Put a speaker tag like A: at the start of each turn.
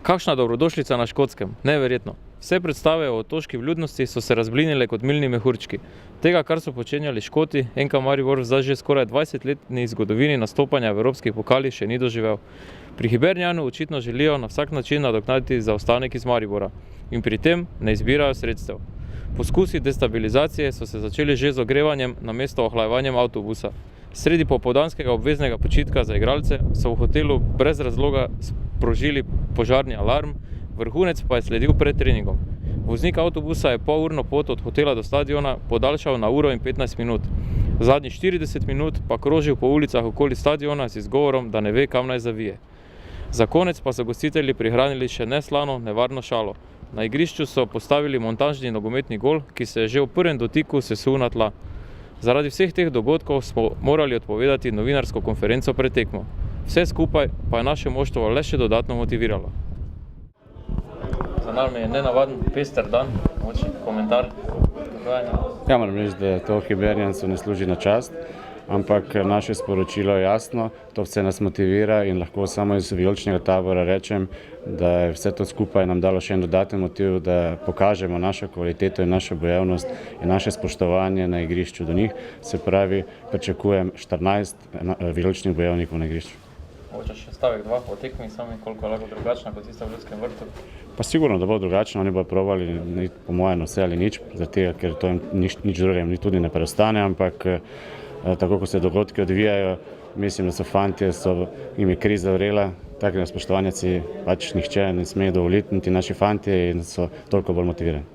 A: Kakšna dobrodošlica na Škotskem, neverjetno. Vse predstave o otoški vljudnosti so se razblinile kot milni mehurčki. Tega, kar so počenjali Škoti, NK Maribor zdaj že skoraj 20-letni zgodovini nastopanja v evropskih pokalih še ni doživel. Pri Hibernijanu očitno želijo na vsak način nadoknaditi zaostanek iz Maribora in pri tem ne izbirajo sredstev. Poskusi destabilizacije so se začeli že z ogrevanjem namesto ohlajevanjem avtobusa. Sredi popoldanskega obveznega počitka za igralce so v hotelu brez razloga sprožili požarni alarm, vrhunec pa je sledil pred treningom. Voznik avtobusa je polurno pot od hotela do stadiona podaljšal na 1:15 minut. Zadnjih 40 minut pa krožil po ulicah okoli stadiona z izgovorom, da ne ve, kam naj zavije. Za konec pa so gostitelji prihranili še neslano, nevarno šalo. Na igrišču so postavili montažni nogometni gol, ki se je že v prvem dotiku sesul na tla. Zaradi vseh teh dogodkov smo morali odpovedati novinarsko konferenco pred tekmo. Vse skupaj pa je naše moštvo le še dodatno motiviralo. Za nami je nenavaden, pester dan, mogoče komentar.
B: Ja, moram reči, da to Hibernijancu ne služi na čast, ampak naše sporočilo je jasno, to vse nas motivira in lahko samo iz vijoličnega tabora rečem, da je vse to skupaj nam dalo še en dodaten motiv, da pokažemo našo kvaliteto in našo bojevnost in naše spoštovanje na igrišču do njih. Se pravi, pričakujem 14 vijoličnih bojevnikov na igrišču.
A: Mogoče še stavek 2 o tekmi sami, koliko je lahko drugačna kot tista v Ljudskem vrtu?
B: Pa sigurno, da bo drugačno, oni bodo probali po mojem vse ali nič, zato ker to jim nič drugega ni tudi ne preostane, ampak tako ko se dogodki odvijajo, mislim, da so fantje, jim je kriza vrela, takega spoštovanja si pač nihče ne sme dovoliti, niti naši fantje, in so toliko bolj motivirani.